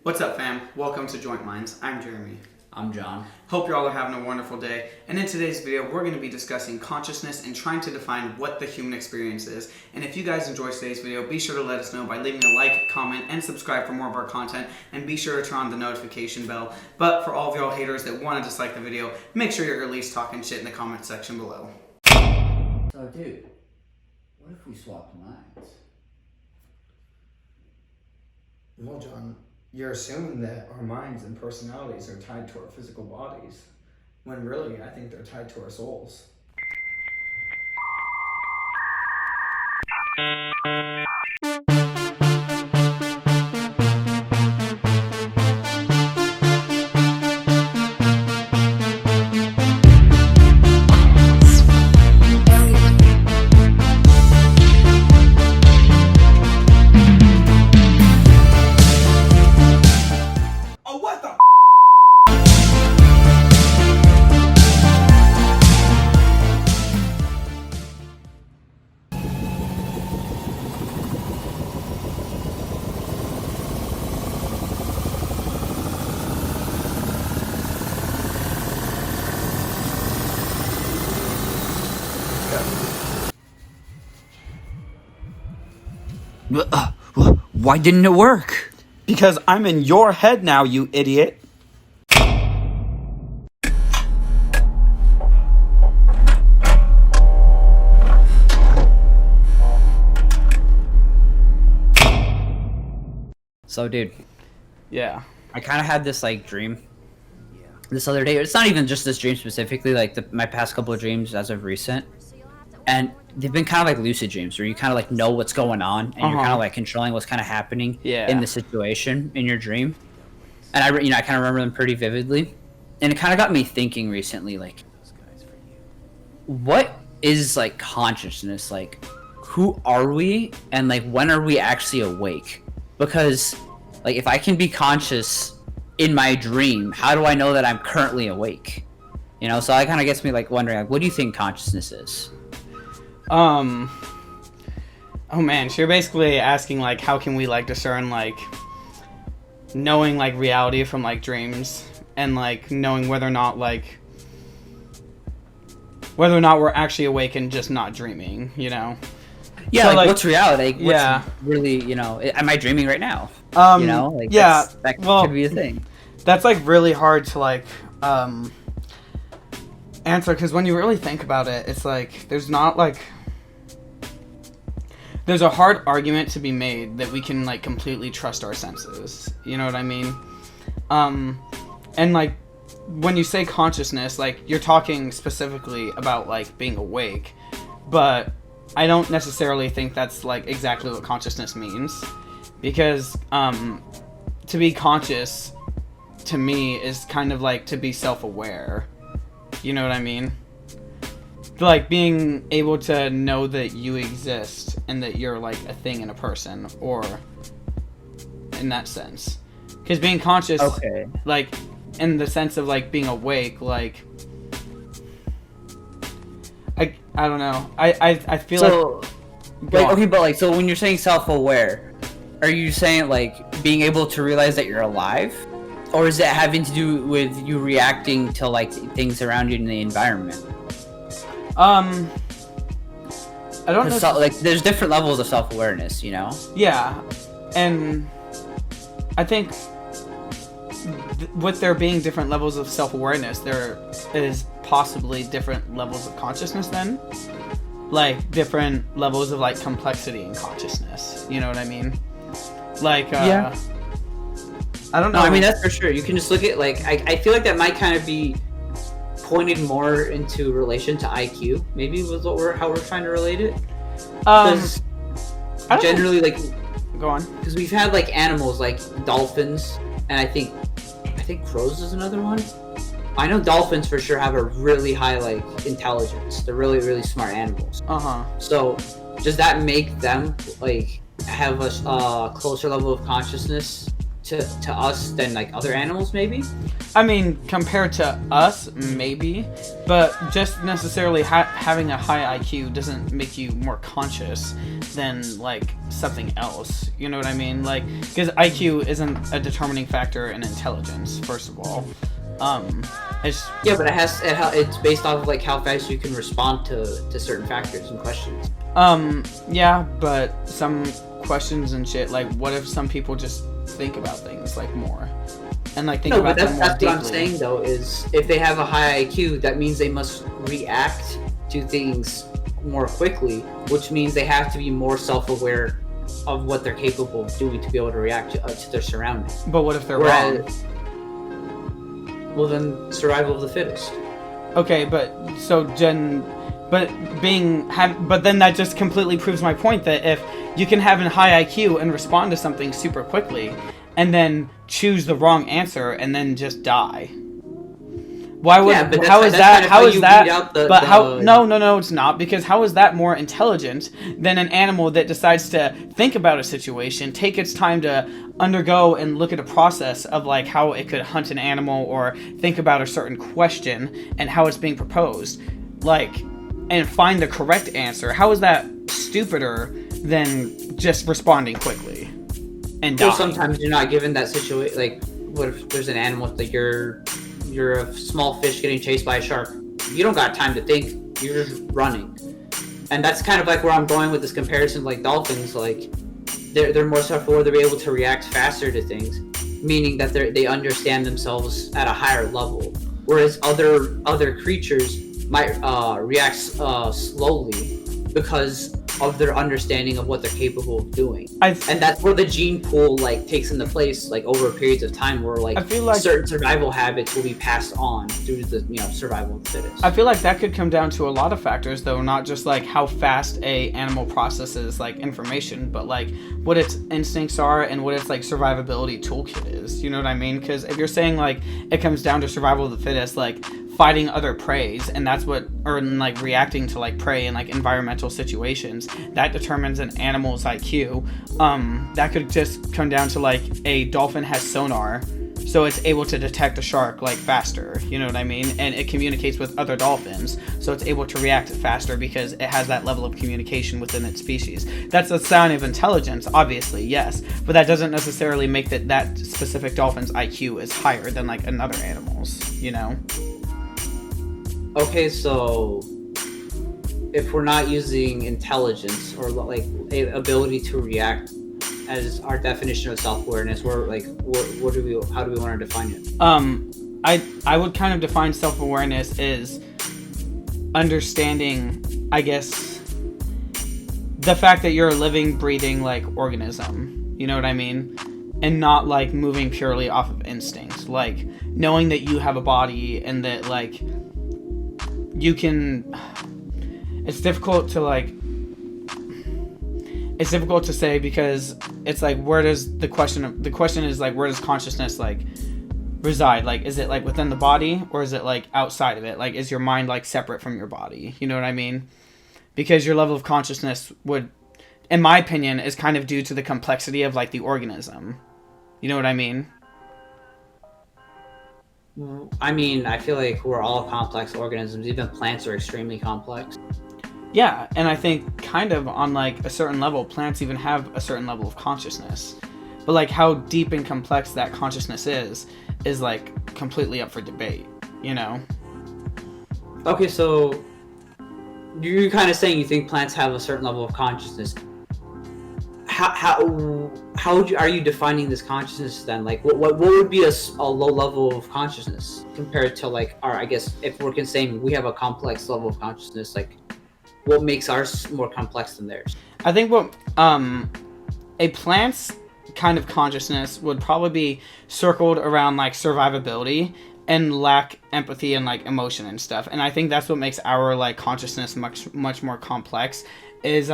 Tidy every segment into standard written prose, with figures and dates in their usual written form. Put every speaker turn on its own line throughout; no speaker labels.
What's up, fam? Welcome to Joint Minds. I'm Jeremy.
I'm John.
Hope you all are having a wonderful day. And in today's video, we're going to be discussing consciousness and trying to define what the human experience is. And if you guys enjoyed today's video, be sure to let us know by leaving a like, comment, and subscribe for more of our content. And be sure to turn on the notification bell. But for all of y'all haters that want to dislike the video, make sure you're at least talking shit in the comment section below.
So, dude, what if we swapped minds?
Well, John, you're assuming that our minds and personalities are tied to our physical bodies, when really, I think they're tied to our souls.
Why didn't it work?
Because I'm in your head now, you idiot.
So, dude,
Yeah.
I kind of had this dream this other day. It's not even just this dream specifically, my past couple of dreams as of recent. And they've been kind of like lucid dreams where you kind of know what's going on and you're kind of controlling what's kind of happening in the situation in your dream. And I kind of remember them pretty vividly. And it kind of got me thinking recently, what is consciousness? Who are we? And when are we actually awake? Because if I can be conscious in my dream, how do I know that I'm currently awake? So that kind of gets me wondering, what do you think consciousness is?
Oh man, so you're basically asking how can we discern knowing reality from dreams and knowing whether or not we're actually awake and just not dreaming,
Yeah,
so,
what's reality? What's really, am I dreaming right now?
Yeah,
that
well,
could be a thing.
That's really hard to answer, because when you really think about it, it's there's not there's a hard argument to be made that we can completely trust our senses, you know what I mean? And when you say consciousness, you're talking specifically about being awake, but I don't necessarily think that's exactly what consciousness means, because to be conscious to me is kind of to be self-aware. You know what I mean? Being able to know that you exist and that you're a thing in a person, or in that sense. Because being conscious,
okay,
in the sense of being awake, I don't know. I feel
so, okay, but so when you're saying self-aware, are you saying being able to realize that you're alive? Or is it having to do with you reacting to things around you in the environment?
I don't know.
There's different levels of self-awareness,
Yeah, and I think with there being different levels of self-awareness, there is possibly different levels of consciousness then. Different levels of complexity in consciousness. You know what I mean?
Yeah.
I don't know.
No, I mean, that's for sure. You can just look at I feel that might kind of be pointed more into relation to IQ, maybe was how we're trying to relate it. Generally
go on.
Because we've had animals like dolphins, and I think crows is another one. I know dolphins for sure have a really high intelligence. They're really, really smart animals. So does that make them have a closer level of consciousness to us than like other animals, maybe.
I mean, compared to us, maybe, but just necessarily having a high IQ doesn't make you more conscious than like something else. You know what I mean? Like, because IQ isn't a determining factor in intelligence, first of all. It's
Yeah, but it's based off of like how fast you can respond to certain factors and questions.
yeah, but some questions and shit, like, what if some people just think about things like more and like think about them more
that's
deeply?
what I'm saying though, is if they have a high IQ, that means they must react to things more quickly, which means they have to be more self-aware of what they're capable of doing to be able to react to their surroundings.
But what if they're wrong?
Well, then survival of the fittest.
Okay, but then that just completely proves my point that if you can have a high IQ and respond to something super quickly and then choose the wrong answer and then just die. Why would how is that no, it's not, because how is that more intelligent than an animal that decides to think about a situation, take its time to undergo and look at a process of like how it could hunt an animal or think about a certain question and how it's being proposed, like, and find the correct answer? How is that stupider than just responding quickly and dying?
Well, sometimes you're not given that situation. Like, what if there's an animal, like you're a small fish getting chased by a shark? You don't got time to think. You're just running. And that's kind of like where I'm going with this comparison. Like dolphins, like they're more self-aware. They're able to react faster to things, meaning that they understand themselves at a higher level. Whereas other creatures might react slowly because of their understanding of what they're capable of doing. And that's where the gene pool like takes into place, like over periods of time, where like, I feel like certain survival habits will be passed on due to the survival of the fittest.
I feel like that could come down to a lot of factors though, not just like how fast a animal processes like information, but like what its instincts are and what its like survivability toolkit is. You know what I mean? Because if you're saying like it comes down to survival of the fittest, like fighting other preys, and that's what, or like reacting to like prey in like environmental situations, that determines an animal's IQ. That could just come down to like a dolphin has sonar, so it's able to detect a shark like faster, you know what I mean? And it communicates with other dolphins, so it's able to react faster because it has that level of communication within its species. That's a sign of intelligence, obviously, yes, but that doesn't necessarily make that specific dolphin's IQ is higher than like another animal's, you know?
Okay, so if we're not using intelligence or like ability to react as our definition of self-awareness, we're like, how do we want to define it?
I would kind of define self-awareness as understanding, I guess, the fact that you're a living, breathing like organism. You know what I mean? And not like moving purely off of instinct, like knowing that you have a body and that like you can. It's difficult to say because it's like, where does the question is like, where does consciousness like reside? Like, is it like within the body or is it like outside of it? Like, is your mind like separate from your body? You know what I mean? Because your level of consciousness would, in my opinion, is kind of due to the complexity of like the organism. You know what I mean?
I mean, I feel like we're all complex organisms. Even plants are extremely complex.
Yeah, and I think kind of on like a certain level, plants even have a certain level of consciousness. But like how deep and complex that consciousness is like completely up for debate, you know?
Okay, so you're kind of saying you think plants have a certain level of consciousness. Are you defining this consciousness then? Like, what would be a low level of consciousness compared to like our, I guess, if we're saying we have a complex level of consciousness, like what makes ours more complex than theirs?
I think what a plant's kind of consciousness would probably be circled around like survivability and lack empathy and like emotion and stuff. And I think that's what makes our like consciousness much more complex is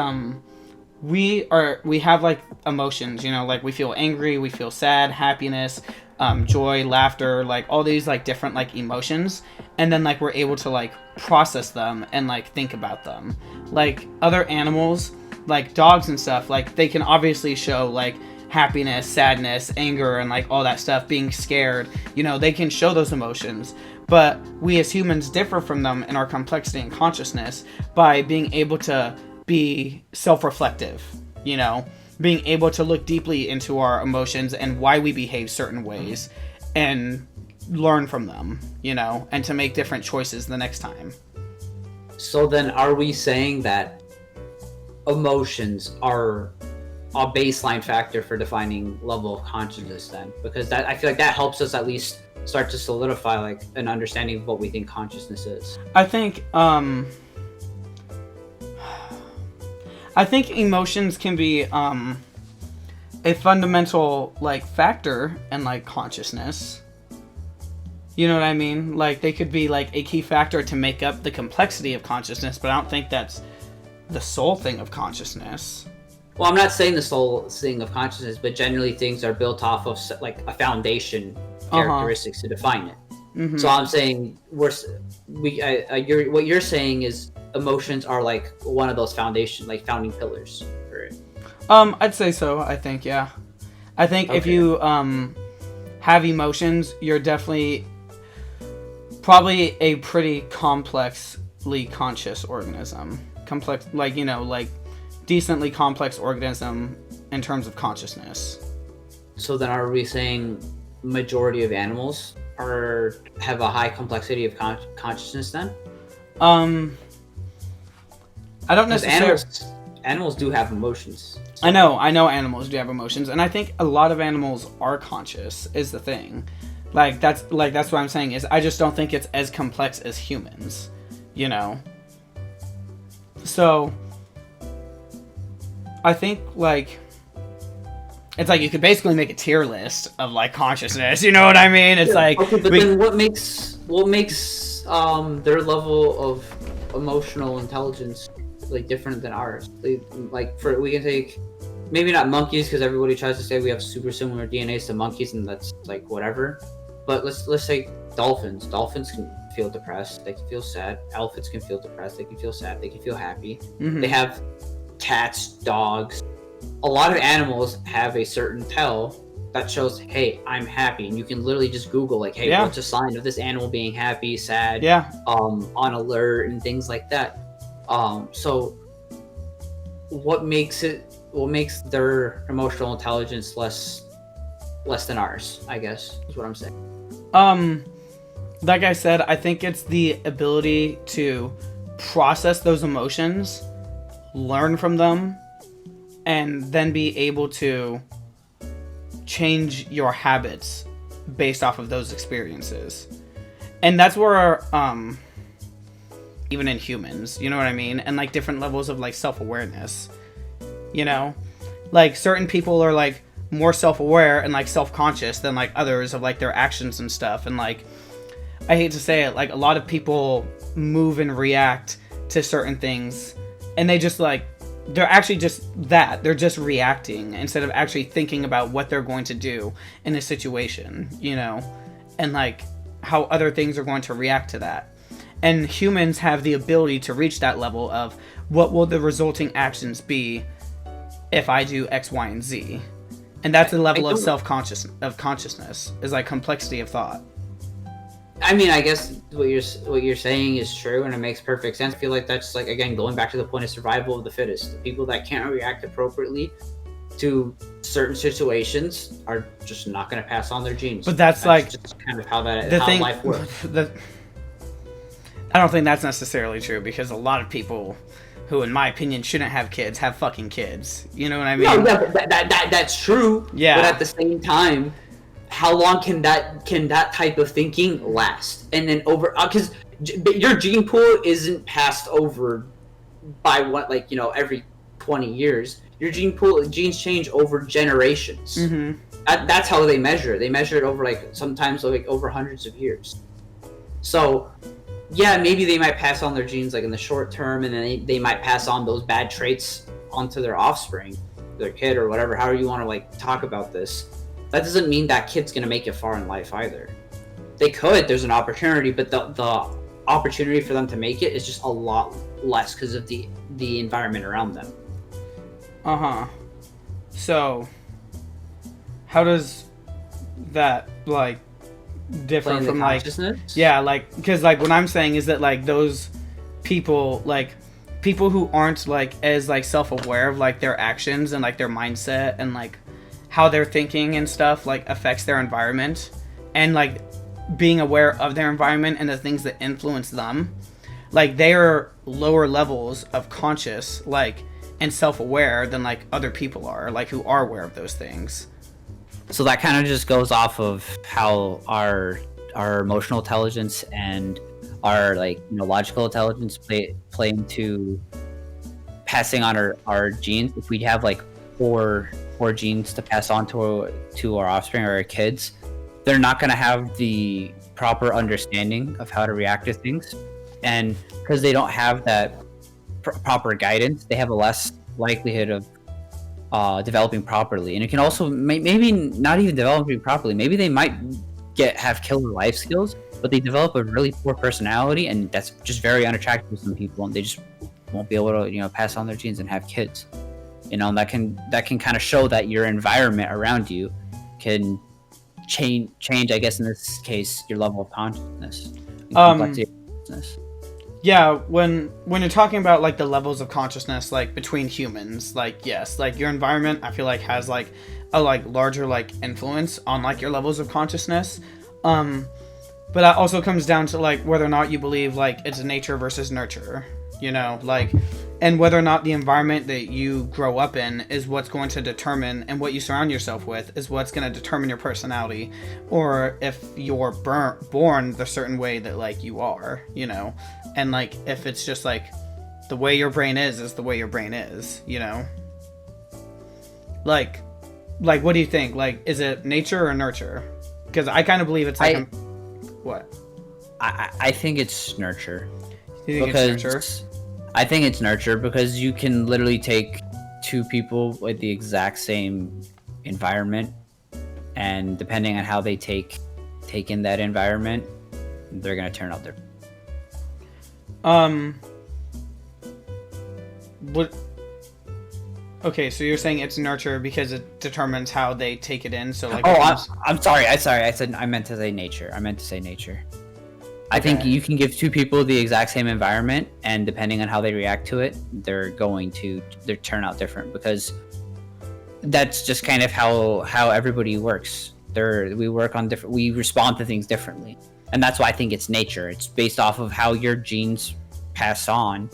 we have like emotions, you know, like we feel angry, we feel sad, happiness, joy, laughter, like all these like different like emotions, and then like we're able to like process them and like think about them. Like other animals, like dogs and stuff, like they can obviously show like happiness, sadness, anger, and like all that stuff, being scared, you know, they can show those emotions. But we as humans differ from them in our complexity and consciousness by being able to be self-reflective, you know, being able to look deeply into our emotions and why we behave certain ways and learn from them, you know, and to make different choices the next time.
So then are we saying that emotions are a baseline factor for defining level of consciousness then? Because that, I feel like that helps us at least start to solidify like an understanding of what we think consciousness is.
I think emotions can be a fundamental like factor in like consciousness. You know what I mean? Like they could be like a key factor to make up the complexity of consciousness, but I don't think that's the sole thing of consciousness.
Well, I'm not saying the sole thing of consciousness, but generally things are built off of like a foundation characteristics to define it. Mm-hmm. So I'm saying what you're saying is emotions are like one of those founding pillars for it.
I'd say so. I think, yeah. I think if you have emotions, you're definitely probably a pretty complexly conscious organism. Complex, like, you know, like decently complex organism in terms of consciousness. So then are we saying majority of animals have a high complexity of consciousness then? I don't necessarily... Animals do have emotions. So. I know animals do have emotions, and I think a lot of animals are conscious is the thing. That's what I'm saying is I just don't think it's as complex as humans, you know. So I think like it's like you could basically make a tier list of like consciousness, you know what I mean? It's like okay, but then what makes their level of emotional intelligence like different than ours? We can take maybe not monkeys, because everybody tries to say we have super similar DNAs to monkeys, and that's like whatever. But let's say dolphins. Dolphins can feel depressed. They can feel sad. Elephants can feel depressed. They can feel sad. They can feel happy. Mm-hmm. They have cats, dogs. A lot of animals have a certain tell that shows, hey, I'm happy, and you can literally just Google like, hey, what's a sign of this animal being happy, sad, on alert, and things like that. So what makes their emotional intelligence less than ours, I guess, is what I'm saying. Like I said, I think it's the ability to process those emotions, learn from them, and then be able to change your habits based off of those experiences. And that's where even in humans, you know what I mean? And like different levels of like self-awareness, you know? Like certain people are like more self-aware and like self-conscious than like others of like their actions and stuff. And like, I hate to say it, like a lot of people move and react to certain things, and they just like, they're actually just that. They're just reacting instead of actually thinking about what they're going to do in a situation, you know? And like how other things are going to react to that. And humans have the ability to reach that level of what will the resulting actions be if I do X, Y, and Z. And that's the level of consciousness, is like complexity of thought. I mean, I guess what you're saying is true, and it makes perfect sense. I feel like that's like, again, going back to the point of survival of the fittest. The people that can't react appropriately to certain situations are just not going to pass on their genes. But that's like just kind of how life works. I don't think that's necessarily true, because a lot of people who, in my opinion, shouldn't have kids have fucking kids. You know what I mean? No, that's true. Yeah. But at the same time, how long can that type of thinking last? And then because your gene pool isn't passed over by every 20 years. Your genes change over generations. Mm-hmm. That's how they measure. They measure it over sometimes over hundreds of years. So yeah, maybe they might pass on their genes in the short term, and then they might pass on those bad traits onto their offspring, their kid, or whatever, however you want to talk about this. That doesn't mean that kid's going to make it far in life either. They could, there's an opportunity, but the opportunity for them to make it is just a lot less because of the environment around them. So How does that like differ
Playing the
from like
consciousness?
yeah, like because like what I'm saying is that like those people like people who aren't like as like self-aware of like their actions and like their mindset and like how they're thinking and stuff like affects their environment, and like being aware of their environment and the things that influence them, like they are lower levels of conscious like and self-aware than like other people are like who are aware of those things.
So that kind of just goes off of how our emotional intelligence and our like logical intelligence play into passing on our genes. If we have like four genes to pass on to our offspring or our kids, they're not going to have the proper understanding of how to react to things, and because they don't have that proper guidance, they have a less likelihood of developing properly. And it can also maybe not even developing properly. Maybe they might have killer life skills, but they develop a really poor personality, and that's just very unattractive to some people, and they just won't be able to pass on their genes and have kids. And that can kind of show that your environment around you can change, I guess in this case, your level of consciousness and complexity of consciousness.
Yeah, when you're talking about like the levels of consciousness like between humans, like yes, like your environment I feel like has like a like larger like influence on like your levels of consciousness. But that also comes down to like whether or not you believe like it's nature versus nurture, like, and whether or not the environment that you grow up in is what's going to determine, and what you surround yourself with is what's going to determine your personality, or if you're born the certain way that like you are, and like if it's just like the way your brain is the way your brain is, like what do you think, like is it nature or nurture? Because I kind of believe it's like what?
I think it's nurture.
You think it's nurture?
I think it's nurture because you can literally take two people with the exact same environment, and depending on how they take in that environment, they're gonna turn out different.
What? Okay, so you're saying it's nurture because it determines how they take it in. So like.
Oh, I'm sorry. I meant to say nature. I think you can give two people the exact same environment, and depending on how they react to it, they're going to turn out different, because that's just kind of how everybody works. We respond to things differently, and that's why I think it's nature. It's based off of how your genes pass on,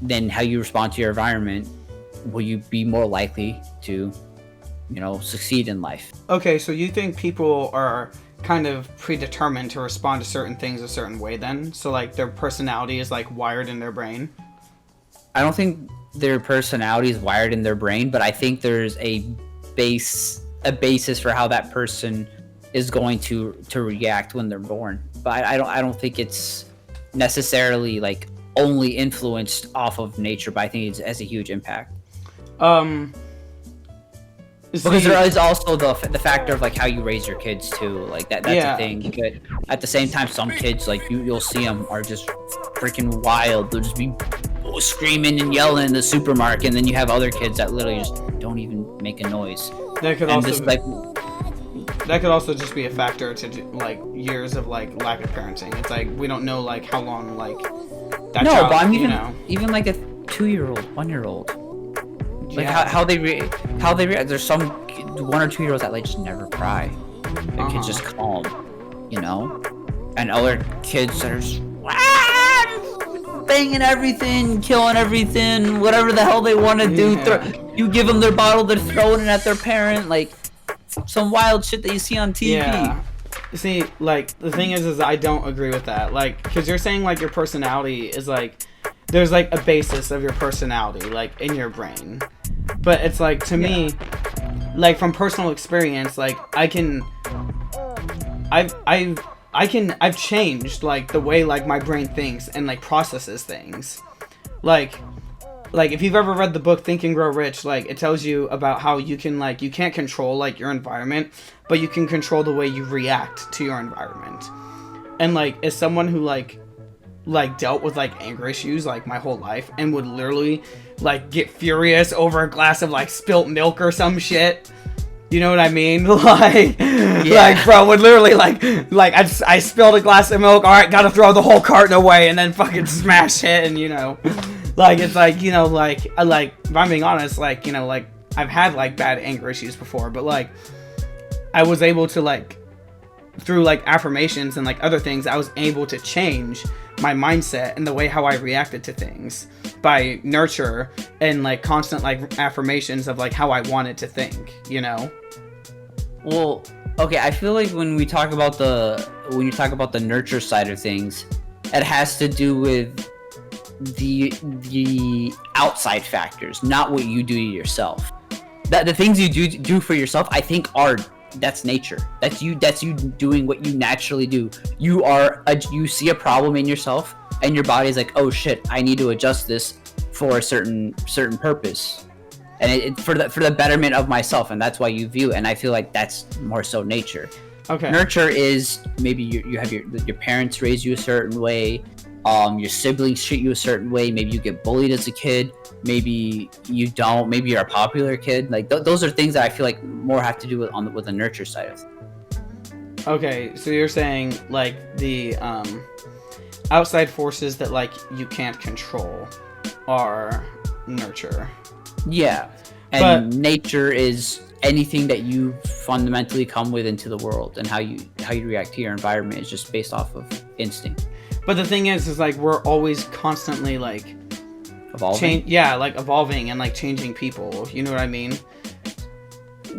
then how you respond to your environment. Will you be more likely to, succeed in life? Okay,
so you think people are kind of predetermined to respond to certain things a certain way then? So like their personality is like wired in their brain?
I don't think their personality is wired in their brain, but I think there's a basis for how that person is going to react when they're born. But I don't think it's necessarily like only influenced off of nature, but I think it has a huge impact. Because there is also the factor of like how you raise your kids too, like that's a thing. But at the same time, some kids like you'll see them are just freaking wild. They'll just be screaming and yelling in the supermarket, and then you have other kids that literally just don't even make a noise.
That could also just be a factor to like years of like lack of parenting. It's like we don't know like how long like that child,
but I'm even like a 2-year-old, 1-year-old. Like how they react. There's some 1 or 2 year olds that like just never cry. The kids just calm, and other kids that are just banging everything, killing everything, whatever the hell they want to do. You give them their bottle, they're throwing it at their parent, like some wild shit that you see on TV.
Yeah. See, like the thing is I don't agree with that. Like, because you're saying like your personality is like there's like a basis of your personality like in your brain. But it's like to me, like from personal experience, like I've changed like the way like my brain thinks and like processes things. Like if you've ever read the book Think and Grow Rich, like it tells you about how you can like you can't control like your environment, but you can control the way you react to your environment. And like as someone who like dealt with like anger issues like my whole life and would literally like get furious over a glass of like spilt milk or some shit, You know what I mean? Like,
Yeah.
like, bro, would literally, like, I spilled a glass of milk, alright, gotta throw the whole carton away, and then fucking smash it, and, you know, like, it's like, you know, like, if I'm being honest, like, you know, like, I've had, like, bad anger issues before, but, like, I was able to, like, through, like, affirmations and, like, other things, I was able to change my mindset and the way how I reacted to things by nurture and, like, constant, like, affirmations of, like, how I wanted to think, you know?
Well, okay, I feel like when you talk about the nurture side of things, it has to do with the outside factors, not what you do to yourself. That the things you do for yourself, I think that's nature. That's you doing what you naturally do. You see a problem in yourself and your body's like, oh shit, I need to adjust this for a certain purpose. And it for the betterment of myself, and that's why you view it. And I feel like that's more so nature.
Okay.
Nurture is maybe you have your parents raise you a certain way, your siblings treat you a certain way. Maybe you get bullied as a kid. Maybe you don't. Maybe you're a popular kid. Like those are things that I feel like more have to do with the nurture side of things.
Okay, so you're saying like the outside forces that like you can't control are nurture.
Yeah, and nature is anything that you fundamentally come with into the world, and how you react to your environment is just based off of instinct.
But the thing is like we're always constantly like
Evolving.
like evolving and like changing people. You know what I mean?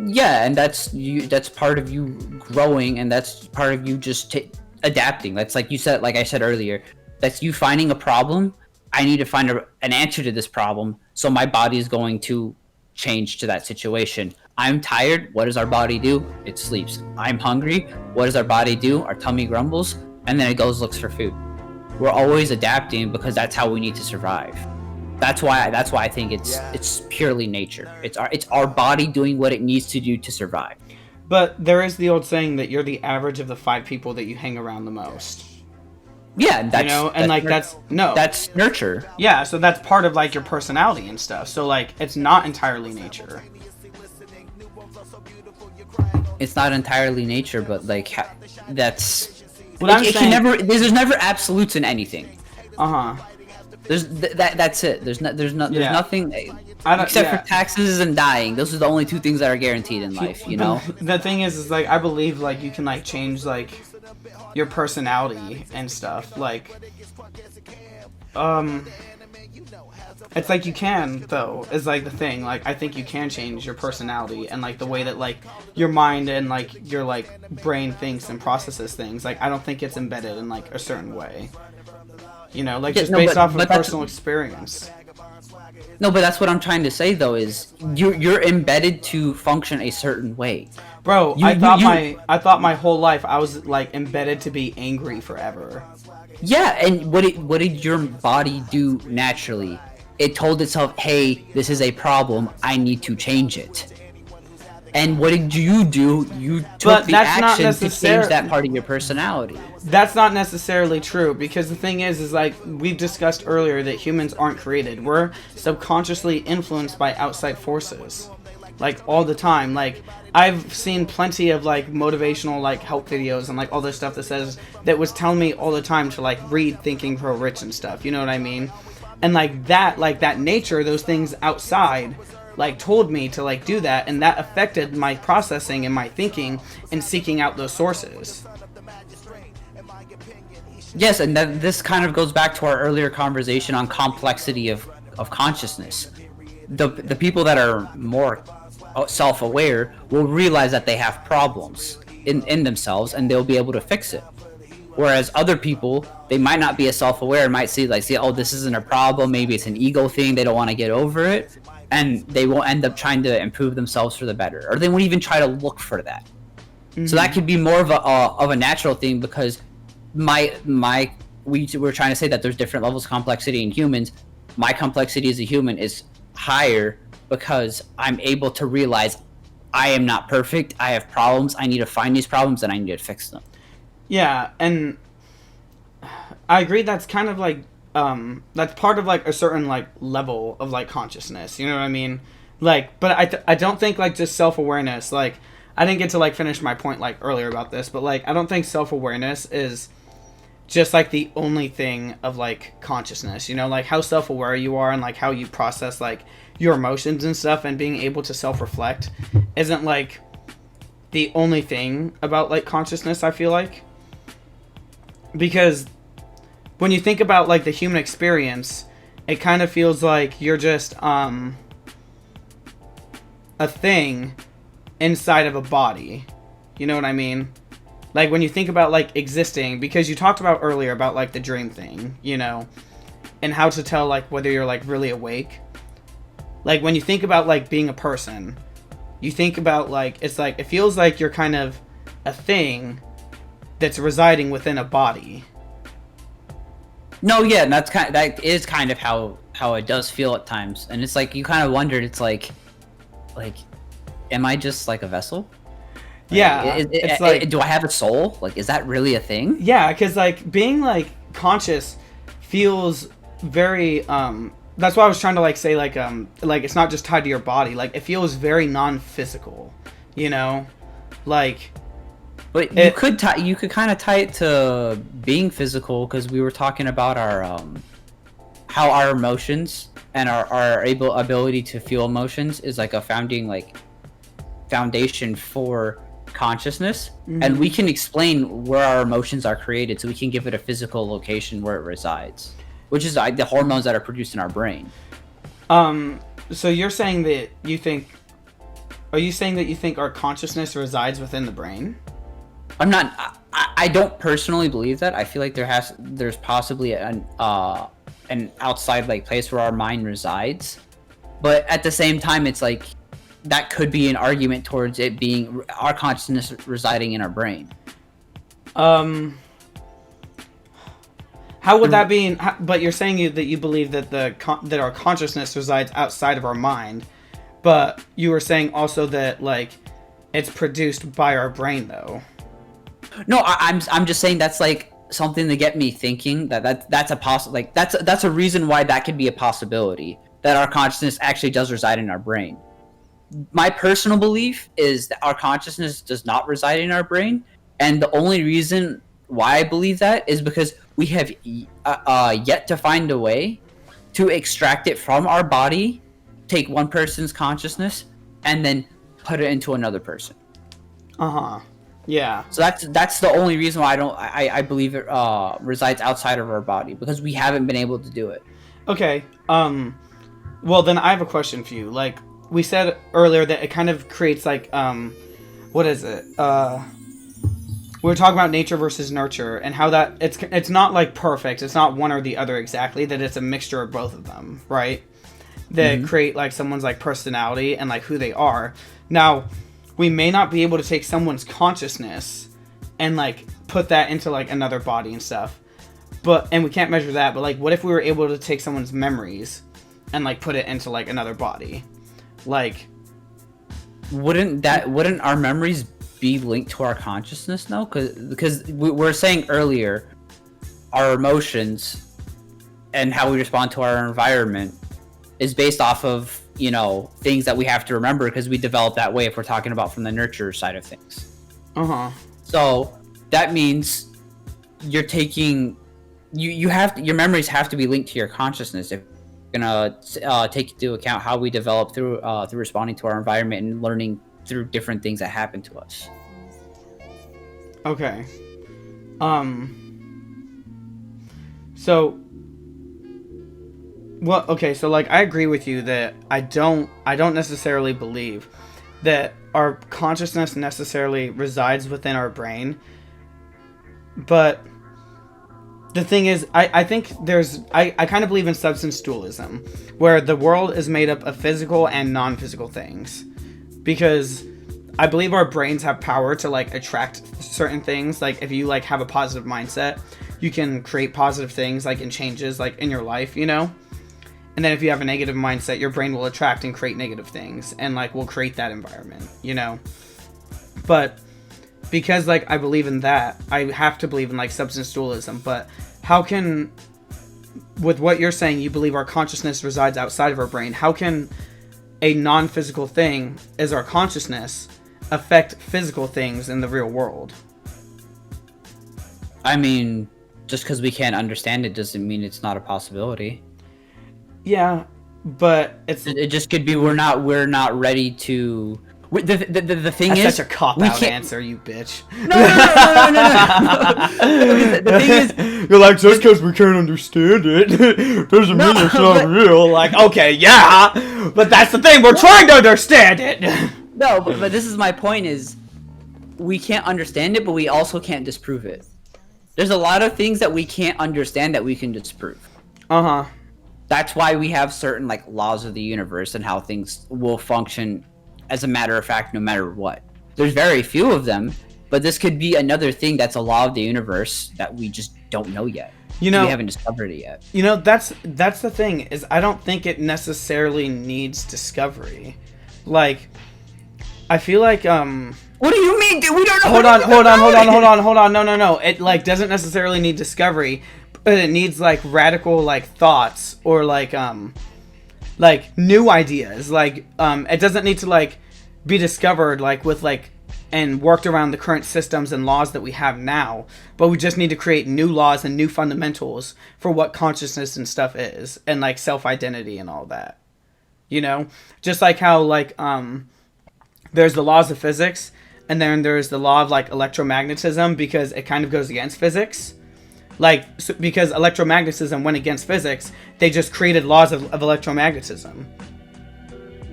Yeah, and that's part of you growing, and that's part of you just adapting. That's like you said, like I said earlier, that's you finding a problem. I need to find an answer to this problem, so my body is going to change to that situation. I'm tired. What does our body do? It sleeps. I'm hungry. What does our body do? Our tummy grumbles, and then it goes looks for food. We're always adapting because that's how we need to survive. That's why I think it's purely nature. It's our body doing what it needs to do to survive.
But there is the old saying that you're the average of the 5 people that you hang around the most.
Yeah, that's,
you know, and like that's
nurture.
Yeah, so that's part of like your personality and stuff. So like it's not entirely nature.
It's not entirely nature, but like that's
what I'm saying.
There's never absolutes in anything. There's that's it. There's nothing except for taxes and dying. Those are the only 2 things that are guaranteed in life, you know.
The thing is like I believe like you can like change like your personality and stuff. Like it's like you can though is like the thing. Like I think you can change your personality and like the way that like your mind and like your like brain thinks and processes things. Like I don't think it's embedded in like a certain way. You know, like based off of personal experience.
No, but that's what I'm trying to say though is you're embedded to function a certain way.
Bro, I thought my whole life I was like embedded to be angry forever.
Yeah, and what did your body do naturally? It told itself, "Hey, this is a problem. I need to change it." And what did you do? You took the action to change that part of your personality.
That's not necessarily true, because the thing is like we've discussed earlier that humans aren't created. We're subconsciously influenced by outside forces, like all the time. Like I've seen plenty of like motivational like help videos and like all this stuff that was telling me all the time to like read Think and Grow Rich and stuff. You know what I mean? And like that nature, those things outside like told me to like do that, and that affected my processing and my thinking and seeking out those sources.
Yes, and then this kind of goes back to our earlier conversation on complexity of consciousness. The people that are more self-aware will realize that they have problems in themselves, and they'll be able to fix it. Whereas other people, they might not be as self-aware, might see, oh, this isn't a problem, maybe it's an ego thing, they don't want to get over it, and they will end up trying to improve themselves for the better, or they won't even try to look for that. Mm-hmm. So that could be more of a natural thing, because we're trying to say that there's different levels of complexity in humans. My complexity as a human is higher because I'm able to realize I am not perfect, I have problems, I need to find these problems, and I need to fix them.
Yeah, and I agree that's kind of like that's part of like a certain like level of like consciousness, you know what I mean? Like, but I don't think like just self-awareness, like I didn't get to like finish my point like earlier about this, but like I don't think self-awareness is just like the only thing of like consciousness, you know, like how self-aware you are and like how you process like your emotions and stuff, and being able to self-reflect isn't like the only thing about like consciousness, I feel like. Because when you think about like the human experience, it kind of feels like you're just a thing inside of a body. You know what I mean? Like when you think about like existing, because you talked about earlier about like the dream thing, you know, and how to tell like whether you're like really awake. Like when you think about like being a person, you think about like, it's like, it feels like you're kind of a thing that's residing within a body.
No, yeah, and that is kind of how it does feel at times, and it's like you kind of wondered. It's like, am I just like a vessel? Like,
Yeah, it's like,
do I have a soul? Like, is that really a thing?
Yeah, because like being like conscious feels very. That's why I was trying to like say like it's not just tied to your body. Like it feels very non-physical, you know, like.
But you could kind of tie it to being physical, because we were talking about our how our emotions and our ability to feel emotions is like a foundation for consciousness. Mm-hmm. And we can explain where our emotions are created, so we can give it a physical location where it resides, which is the hormones that are produced in our brain.
So you're saying that you think? Are you saying that you think our consciousness resides within the brain?
I'm not. I don't personally believe that. I feel like there's possibly an outside like place where our mind resides, but at the same time, it's like that could be an argument towards it being our consciousness residing in our brain.
How would that be? But you're saying that you believe that that our consciousness resides outside of our mind, but you were saying also that like it's produced by our brain, though.
No, I'm just saying that's like something to get me thinking that's a like that's a reason why that could be a possibility, that our consciousness actually does reside in our brain. My personal belief is that our consciousness does not reside in our brain, and the only reason why I believe that is because we have yet to find a way to extract it from our body, take one person's consciousness, and then put it into another person.
Yeah.
So that's the only reason why I believe it resides outside of our body, because we haven't been able to do it.
Okay. Well, then I have a question for you. Like we said earlier that it kind of creates like what is it? We were talking about nature versus nurture, and how that it's not like perfect. It's not one or the other exactly. That it's a mixture of both of them, right? That create like someone's like personality and like who they are. Now, we may not be able to take someone's consciousness and like put that into like another body and stuff, and we can't measure that. But like, what if we were able to take someone's memories and like put it into like another body? Like,
wouldn't our memories be linked to our consciousness? No, because we were saying earlier, our emotions and how we respond to our environment is based off of, you know, things that we have to remember, because we develop that way if we're talking about from the nurture side of things. So that means you're taking your memories have to be linked to your consciousness if you're gonna take into account how we develop through responding to our environment and learning through different things that happen to us.
Okay. So well, okay, so like I agree with you that I don't necessarily believe that our consciousness necessarily resides within our brain. But the thing is, I think I kind of believe in substance dualism, where the world is made up of physical and non-physical things. Because I believe our brains have power to like attract certain things. Like if you like have a positive mindset, you can create positive things like and changes like in your life, you know? And then if you have a negative mindset, your brain will attract and create negative things and like will create that environment, you know? But because like I believe in that, I have to believe in like substance dualism. But how can, with what you're saying, you believe our consciousness resides outside of our brain, how can a non-physical thing as our consciousness affect physical things in the real world?
I mean, just because we can't understand it doesn't mean it's not a possibility.
Yeah, but
it just could be we're not ready to. The thing
that's
is,
such a cop-out answer, you bitch.
No. The thing is,
you're like, just because we can't understand it doesn't mean it's not real. Like, okay, yeah, but that's the thing. We're trying to understand it.
No, but this is my point: is we can't understand it, but we also can't disprove it. There's a lot of things that we can't understand that we can disprove.
Uh-huh.
That's why we have certain like laws of the universe and how things will function as a matter of fact no matter what. There's very few of them, but this could be another thing that's a law of the universe that we just don't know yet. We haven't discovered it yet.
That's the thing, is I don't think it necessarily needs discovery. Like, I feel like
what do you mean, dude? We don't know.
Hold on. No. It like doesn't necessarily need discovery, but it needs like radical like thoughts or like new ideas. Like it doesn't need to like be discovered like with like and worked around the current systems and laws that we have now, but we just need to create new laws and new fundamentals for what consciousness and stuff is, and like self-identity and all that. Just like how like there's the laws of physics, and then there's the law of like electromagnetism, because it kind of goes against physics. Like, so, because electromagnetism went against physics, they just created laws of electromagnetism.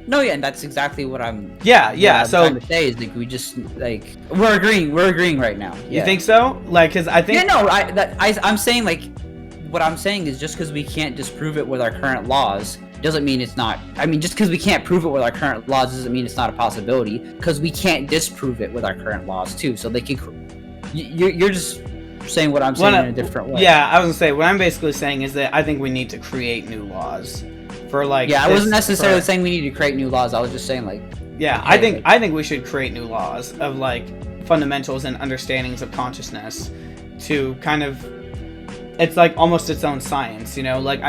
No, yeah, and that's exactly what I'm.
Yeah. So
trying to say is like we just like we're agreeing right now. Yeah.
You think so? Like, because I think.
Yeah, no, I'm saying like what I'm saying is just because we can't disprove it with our current laws doesn't mean it's not. I mean, just because we can't prove it with our current laws doesn't mean it's not a possibility. Because we can't disprove it with our current laws too. So they can. You're just saying what I'm saying in a different way.
Yeah, I was gonna say what I'm basically saying is that I think we need to create new laws for like.
Yeah, I wasn't necessarily saying we need to create new laws. I was just saying like.
Yeah,
okay,
I think we should create new laws of like fundamentals and understandings of consciousness to kind of. It's like almost its own science, Like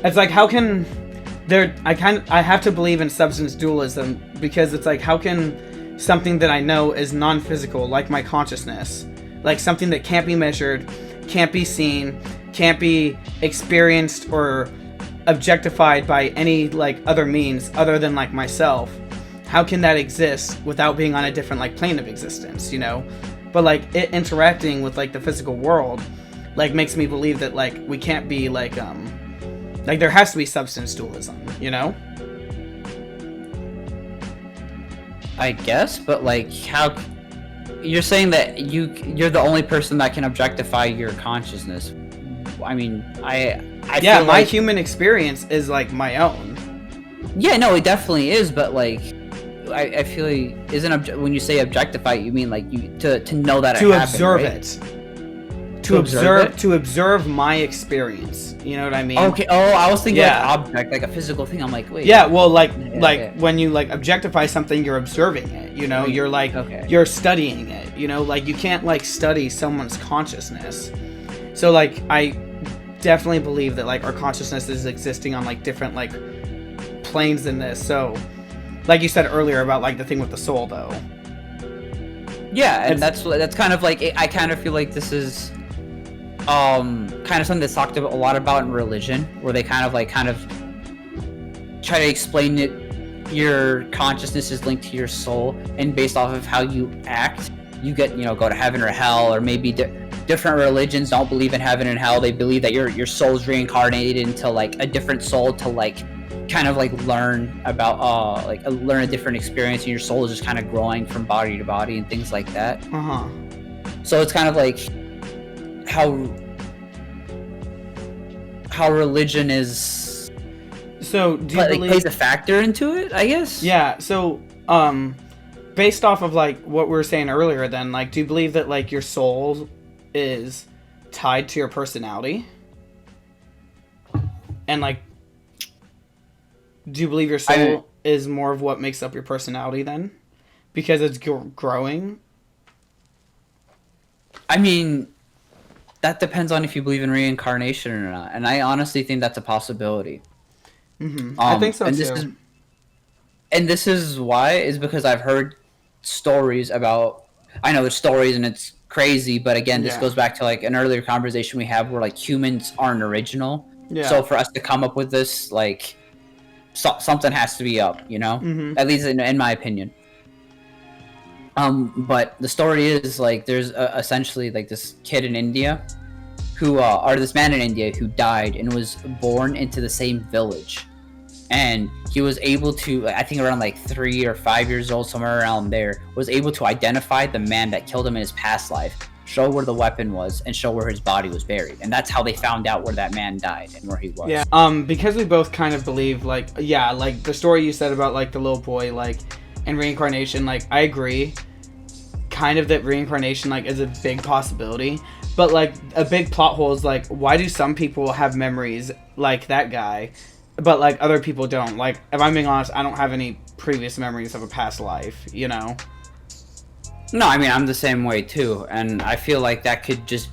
it's like how can there? I have to believe in substance dualism, because it's like how can something that I know is non-physical, like my consciousness, like something that can't be measured, can't be seen, can't be experienced or objectified by any like other means other than like myself, how can that exist without being on a different like plane of existence, But like it interacting with like the physical world like makes me believe that like we can't be like there has to be substance dualism,
I guess, but like how you're saying that you're the only person that can objectify your consciousness. I mean, I
yeah,
feel
my
like,
human experience is like my own.
Yeah, no, it definitely is, but like I feel like when you say objectify, you mean like you to know that
to
it
observe
happened, right?
it. To observe my experience, you know what I mean?
Okay. Oh, I was thinking like object, like a physical thing. I'm like, wait.
Yeah, well, like when you like objectify something, you're observing it. You're like you're studying it. Like you can't like study someone's consciousness. So like I definitely believe that like our consciousness is existing on like different like planes in this. So like you said earlier about like the thing with the soul, though.
Yeah, and that's kind of like I kind of feel like this is kind of something that's talked about a lot about in religion, where they kind of try to explain it. Your consciousness is linked to your soul, and based off of how you act, you get go to heaven or hell, or maybe different religions don't believe in heaven and hell. They believe that your soul's reincarnated into like a different soul to like kind of like learn about learn a different experience, and your soul is just kind of growing from body to body and things like that. So it's kind of like how religion is.
So do you believe
plays a factor into it, I guess?
Yeah. So based off of like what we were saying earlier, then like, do you believe that like your soul is tied to your personality? And like, do you believe your soul is more of what makes up your personality then? Because it's growing?
I mean, that depends on if you believe in reincarnation or not. And I honestly think that's a possibility.
I think so
and
too.
this is why is because I've heard stories about. I know there's stories and it's crazy, but again, this
Yeah.
goes back to like an earlier conversation we had where like humans aren't original.
Yeah.
So for us to come up with this, like something has to be up, you know. At least in my opinion. But the story is like there's essentially like this kid in India who, or this man in India who died and was born into the same village. And he was able to, I think around like 3 or 5 years old, somewhere around there, was able to identify the man that killed him in his past life, show where the weapon was, and show where his body was buried. And that's how they found out where that man died and where he was.
Yeah. Because we both kind of believe, like, yeah, like the story you said about like the little boy, like, and reincarnation, like, I agree, kind of that reincarnation like is a big possibility. But like a big plot hole is like, why do some people have memories like that guy? But, like, other people don't. Like, if I'm being honest, I don't have any previous memories of a past life, you know?
No, I mean, I'm the same way, too. And I feel like that could just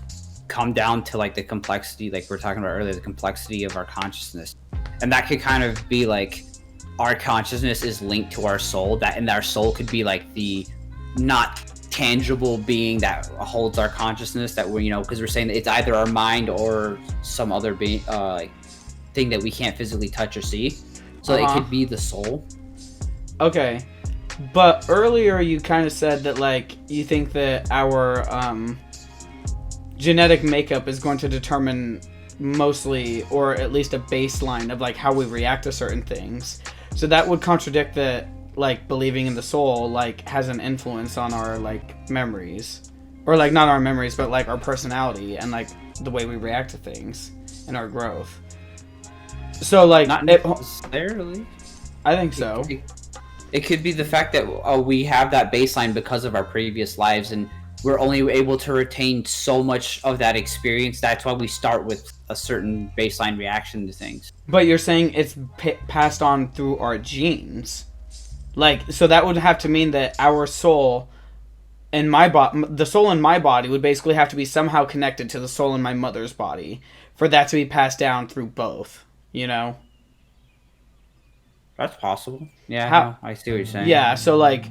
come down to, like, the complexity, like we were talking about earlier, the complexity of our consciousness. And that could kind of be, like, our consciousness is linked to our soul, and our soul could be, like, the not tangible being that holds our consciousness, that we're, you know, because we're saying that it's either our mind or some other being, like, thing that we can't physically touch or see, so it could be the soul.
Okay, but earlier you kind of said that like you think that our genetic makeup is going to determine mostly, or at least a baseline of like how we react to certain things. So that would contradict that like believing in the soul like has an influence on our like memories, or like not our memories but like our personality and like the way we react to things and our growth. So, like,
not necessarily.
I think so.
It could be the fact that we have that baseline because of our previous lives, and we're only able to retain so much of that experience. That's why we start with a certain baseline reaction to things.
But you're saying it's passed on through our genes. Like, so that would have to mean that our soul in my body, the soul in my body would basically have to be somehow connected to the soul in my mother's body for that to be passed down through both. You know?
That's possible. Yeah, I see what you're saying.
Yeah, so like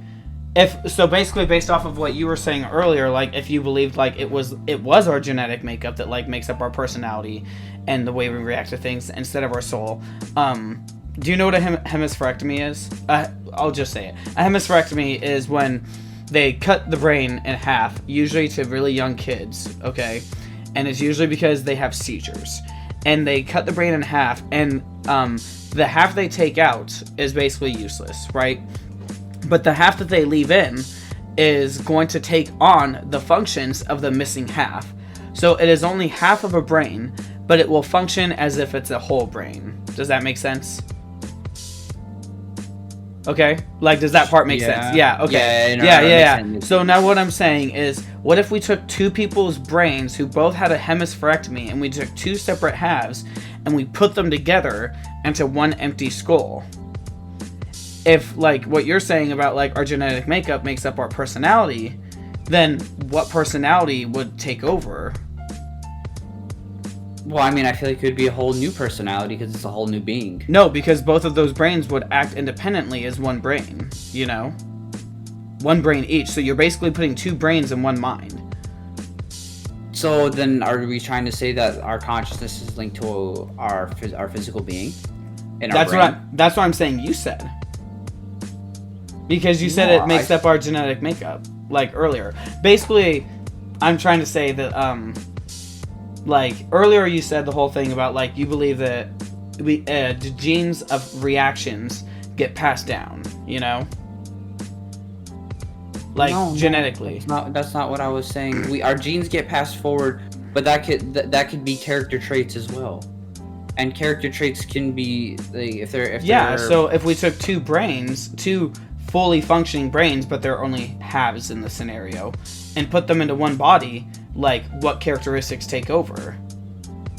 basically based off of what you were saying earlier, like if you believed like it was our genetic makeup that like makes up our personality and the way we react to things instead of our soul. Do you know what a hemispherectomy is? I'll just say it. A hemispherectomy is when they cut the brain in half, usually to really young kids, okay? And it's usually because they have seizures. And they cut the brain in half, and the half they take out is basically useless, right? But the half that they leave in is going to take on the functions of the missing half. So it is only half of a brain, but it will function as if it's a whole brain. Does that make sense? Okay? Like, does that part make sense? Yeah, okay. Yeah. So now what I'm saying is, what if we took two people's brains who both had a hemispherectomy, and we took two separate halves, and we put them together into one empty skull? If, like, what you're saying about, like, our genetic makeup makes up our personality, then what personality would take over?
Well, I mean, I feel like it could be a whole new personality because it's a whole new being.
No, because both of those brains would act independently as one brain, you know? One brain each, so you're basically putting two brains in one mind.
So then are we trying to say that our consciousness is linked to our physical being?
That's what I'm saying you said. Because you said it makes up our genetic makeup, like earlier. Basically, I'm trying to say that, like, earlier you said the whole thing about, like, you believe that the genes of reactions get passed down, you know? Like, genetically.
That's not what I was saying. Our genes get passed forward, but that could be character traits as well. And character traits can be, if they're
so if we took two fully functioning brains, but they're only halves in the scenario, and put them into one body, like, what characteristics take over?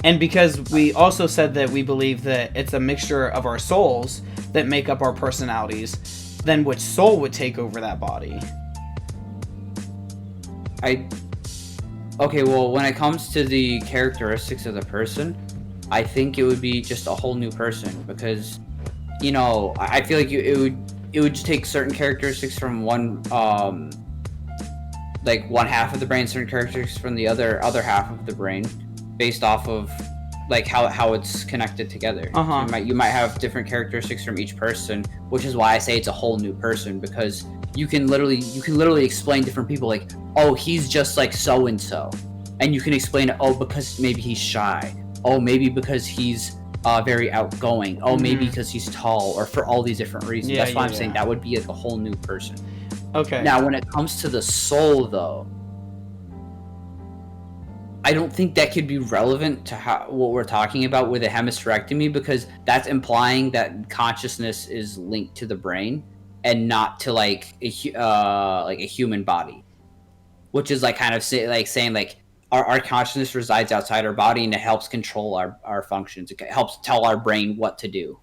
And because we also said that we believe that it's a mixture of our souls that make up our personalities, then which soul would take over that body?
Okay, well, when it comes to the characteristics of the person, I think it would be just a whole new person, because you know, I feel like it would just take certain characteristics from one like one half of the brain, certain characteristics from the other half of the brain, based off of like how it's connected together.
Uh-huh.
So you might have different characteristics from each person, which is why I say it's a whole new person, because you can literally explain different people, like, oh, he's just like so and so, and you can explain it, oh, because maybe he's shy, oh, maybe because he's very outgoing, oh, maybe because he's tall, or for all these different reasons. That's why I'm saying that would be like a whole new person.
Okay.
Now, when it comes to the soul, though, I don't think that could be relevant to what we're talking about with a hemispherectomy, because that's implying that consciousness is linked to the brain and not to like a human body, which is like kind of saying like our consciousness resides outside our body and it helps control our functions. It helps tell our brain what to do.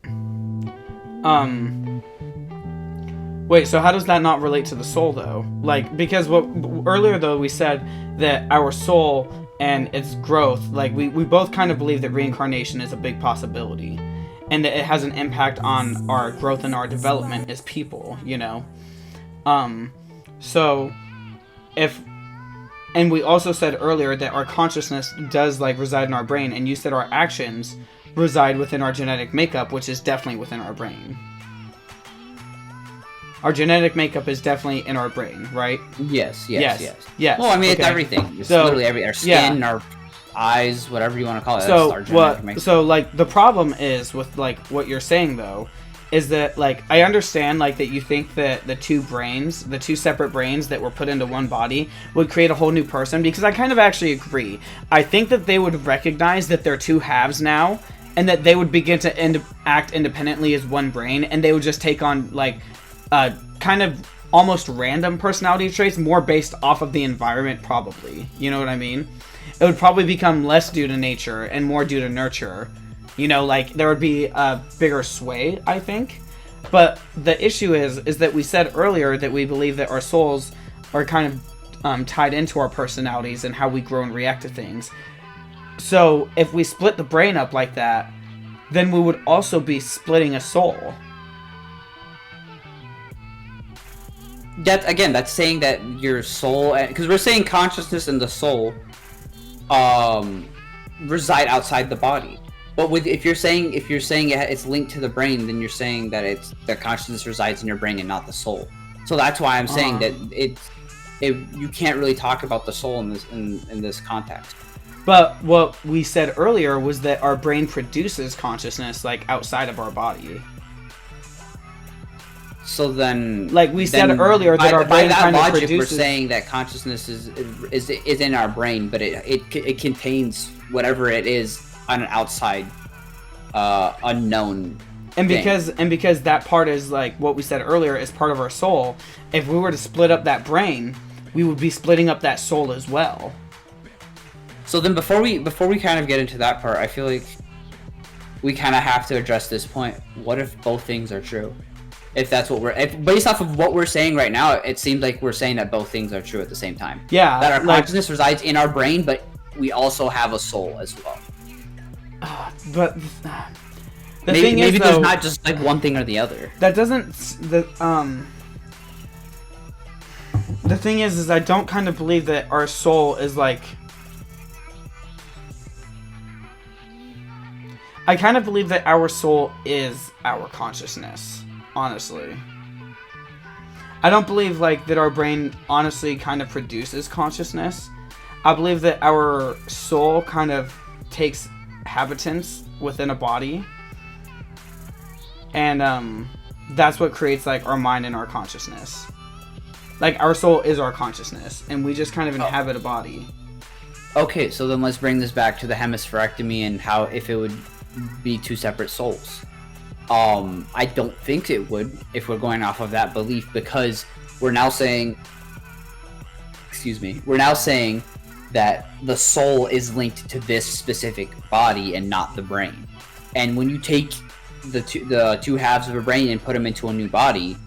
Wait, so how does that not relate to the soul, though? Like, because earlier, though, we said that our soul and its growth, like, we both kind of believe that reincarnation is a big possibility, and that it has an impact on our growth and our development as people, you know? So, and we also said earlier that our consciousness does, like, reside in our brain, and you said our actions reside within our genetic makeup, which is definitely within our brain. Our genetic makeup is definitely in our brain, right?
Yes.
Well,
I mean, it's everything. It's literally our skin, our eyes, whatever you want to call it.
So like, the problem is with, like, what you're saying, though, is that, like, I understand, like, that you think that the two separate brains that were put into one body would create a whole new person, because I kind of actually agree. I think that they would recognize that they're two halves now, and that they would begin to act independently as one brain, and they would just take on, like, kind of almost random personality traits, more based off of the environment, probably. You know what I mean? It would probably become less due to nature and more due to nurture. You know, like, there would be a bigger sway, I think. But the issue is that we said earlier that we believe that our souls are kind of tied into our personalities and how we grow and react to things. So if we split the brain up like that, then we would also be splitting a soul.
That's saying that your soul, because we're saying consciousness and the soul reside outside the body. But if you're saying it's linked to the brain, then you're saying that the consciousness resides in your brain and not the soul. So that's why I'm saying that you can't really talk about the soul in this context.
But what we said earlier was that our brain produces consciousness, like, outside of our body.
So then,
like we said earlier, that our brain kind of produces.
We're saying that consciousness is in our brain, but it contains whatever it is on an outside, unknown.
And because that part is, like what we said earlier, is part of our soul. If we were to split up that brain, we would be splitting up that soul as well.
So then, before we kind of get into that part, I feel like we kind of have to address this point. What if both things are true? If that's what based off of what we're saying right now, it seems like we're saying that both things are true at the same time.
Yeah.
That our consciousness resides in our brain, but we also have a soul as well.
But
maybe there's not just like one thing or the other.
That doesn't. The thing is I don't kind of believe that our soul is like. I kind of believe that our soul is our consciousness. Honestly, I don't believe, like, that our brain honestly kind of produces consciousness. I believe that our soul kind of takes habitants within a body, and that's what creates, like, our mind and our consciousness. Like, our soul is our consciousness, and we just kind of inhabit a body.
Okay, so then let's bring this back to the hemispherectomy and how if it would be two separate souls. I don't think it would, if we're going off of that belief, because we're now saying that the soul is linked to this specific body and not the brain. And when you take the two halves of a brain and put them into a new body,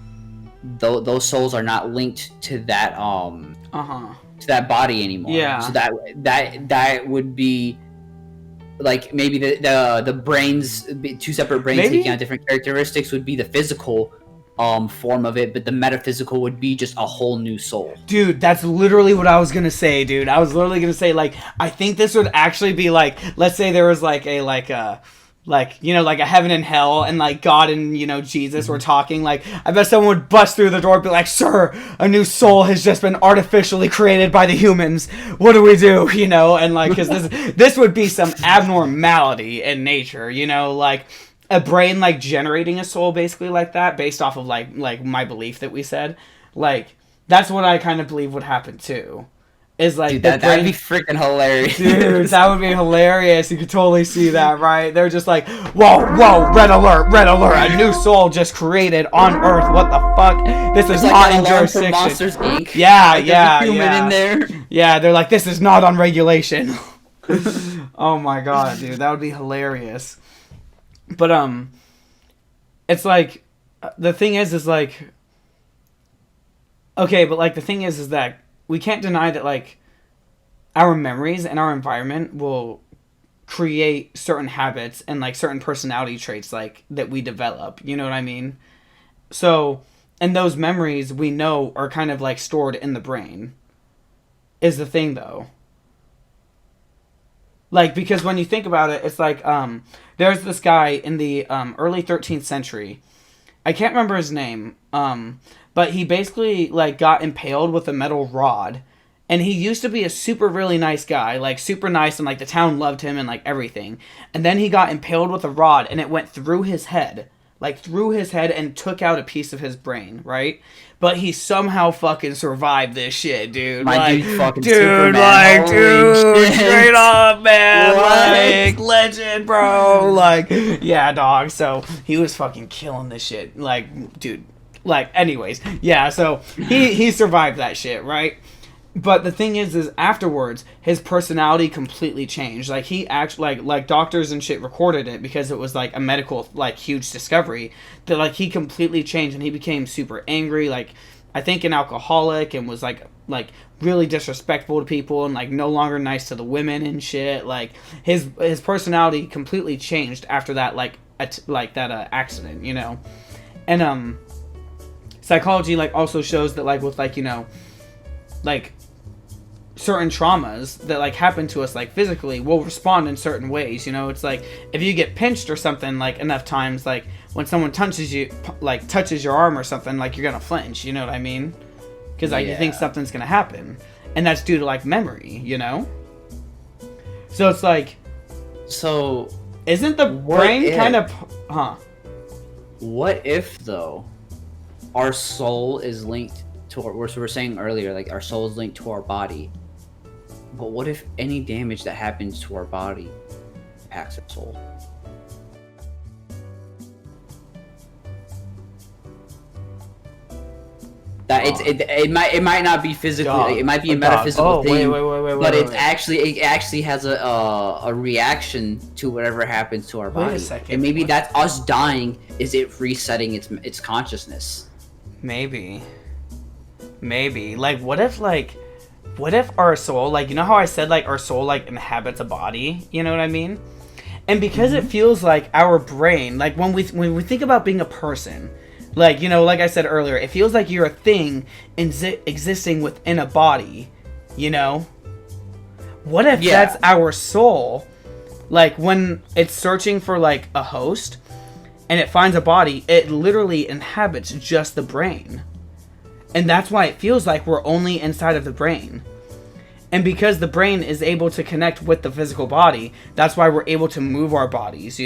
those souls are not linked to that to that body anymore.
Yeah.
So that would be like maybe the brains, two separate brains
Maybe?
taking on different characteristics would be the physical form of it, but the metaphysical would be just a whole new soul.
Dude, that's literally what I was gonna say, dude. I was literally gonna say, like, I think this would actually be like, let's say there was like a heaven and hell, and like God and Jesus were talking. Like, I bet someone would bust through the door and be like, "Sir, a new soul has just been artificially created by the humans. What do we do?" And like, because this would be some abnormality in nature, like a brain like generating a soul, basically like that, based off of like my belief that we said, like that's what I kind of believe would happen too. Is like,
dude, that'd be freaking hilarious.
Dude, that would be hilarious. You could totally see that, right? They're just like, whoa, red alert, a new soul just created on Earth. What the fuck? This is
like
not
an
in
alarm from
jurisdiction.
Monsters Inc.
Yeah,
like,
yeah,
there's a human in there.
Yeah, they're like, this is not on regulation. Oh my god, dude, that would be hilarious. But it's like, the thing is like, okay, but like the thing is that we can't deny that, like, our memories and our environment will create certain habits and, like, certain personality traits, like, that we develop. You know what I mean? So, and those memories we know are kind of, like, stored in the brain. Is the thing, though. Like, because when you think about it, it's like, there's this guy in the early 13th century. I can't remember his name, but he basically, like, got impaled with a metal rod. And he used to be a really nice guy, like, super nice, and, like, the town loved him and, like, everything. And then he got impaled with a rod, and it went through his head. Like, through his head, and took out a piece of his brain, right? But he somehow fucking survived this shit, dude.
Dude, fucking Superman.
Dude, straight up, man. Like, legend, bro. Like, yeah, dog. So, he was fucking killing this shit. Like, dude. Like, anyways. Yeah, so, he survived that shit, right? But the thing is afterwards, his personality completely changed. Like, he actually, like doctors and shit recorded it because it was, like, a medical, like, huge discovery. That, like, he completely changed and he became super angry, like, I think an alcoholic, and was, like really disrespectful to people, and, like, no longer nice to the women and shit. Like, his personality completely changed after that, accident, And, psychology, like, also shows that, like, with, like, like, certain traumas that, like, happen to us, like, physically, we'll respond in certain ways. It's like, if you get pinched or something, like, enough times, like, when someone touches your arm or something, like, you're gonna flinch, you know what I mean? Because, like, you think something's gonna happen, and that's due to, like, memory, so it's like,
so
isn't the brain kind of
what if, though, our soul is linked to what we were saying earlier, like, our soul is linked to our body? But what if any damage that happens to our body impacts our soul? That it might not be physically, like, it might be a metaphysical thing, but it actually has a reaction to whatever happens to our body.
Wait a second.
And maybe that's us dying, is it resetting its consciousness?
Maybe, like, what if our soul, like, how I said, like, our soul, like, inhabits a body, you know what I mean? And because it feels like our brain, like, when we think about being a person, like, like I said earlier, it feels like you're a thing existing within a body, What if that's our soul? Like, when it's searching for, like, a host, and it finds a body, it literally inhabits just the brain. And that's why it feels like we're only inside of the brain. And because the brain is able to connect with the physical body, that's why we're able to move our bodies,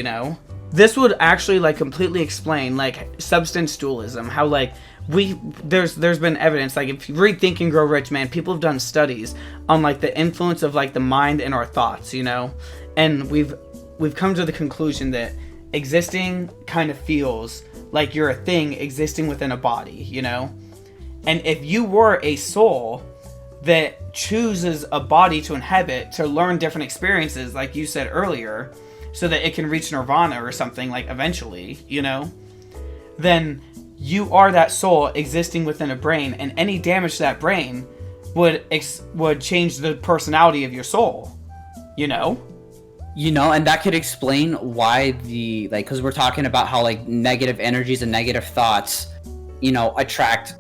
This would actually, like, completely explain, like, substance dualism. How, like, there's been evidence, like, if you read Think and Grow Rich, man, people have done studies on, like, the influence of, like, the mind and our thoughts, And we've come to the conclusion that existing kind of feels like you're a thing existing within a body, And if you were a soul that chooses a body to inhabit, to learn different experiences, like you said earlier, so that it can reach nirvana or something, like, eventually, then you are that soul existing within a brain, and any damage to that brain would change the personality of your soul,
And that could explain why because we're talking about how like negative energies and negative thoughts, attract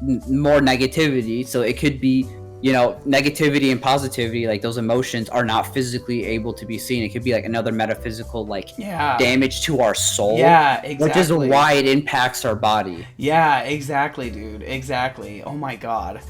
more negativity. So it could be, negativity and positivity, like those emotions are not physically able to be seen. It could be like another metaphysical, damage to our soul.
Yeah, exactly.
Which is why it impacts our body.
Yeah, exactly, dude. Exactly. Oh my god.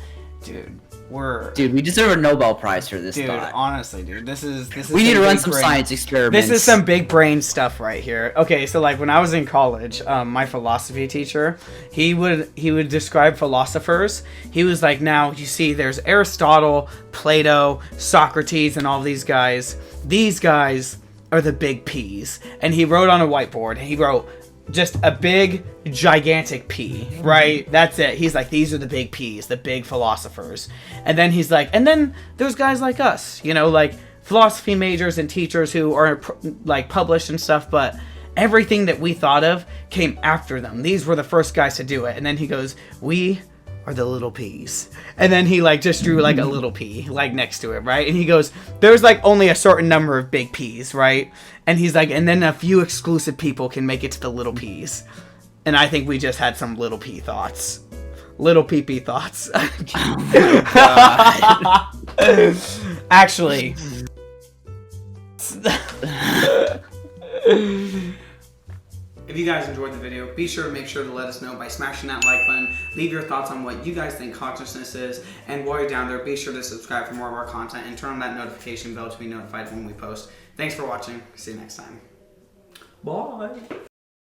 Dude,
we deserve a Nobel Prize for this.
Honestly, dude, this is.
We need to run some science experiments.
This is some big brain stuff right here. Okay, so like when I was in college, my philosophy teacher, he would describe philosophers. He was like, now you see, there's Aristotle, Plato, Socrates, and all these guys. These guys are the big P's, and he wrote on a whiteboard. He wrote just a big, gigantic P, right? That's it. He's like, these are the big P's, the big philosophers. And then he's like, and then there's guys like us, like philosophy majors and teachers who are like published and stuff, but everything that we thought of came after them. These were the first guys to do it. And then he goes, we are the little P's. And then he like just drew like a little P like next to it, right? And he goes, there's like only a certain number of big P's, right? And he's like, and then a few exclusive people can make it to the little P's. And I think we just had some little P thoughts. Little pee-pee thoughts. Oh God. Actually. If you guys enjoyed the video, be sure to let us know by smashing that like button. Leave your thoughts on what you guys think consciousness is. And while you're down there, be sure to subscribe for more of our content and turn on that notification bell to be notified when we post. Thanks for watching. See you next time. Bye.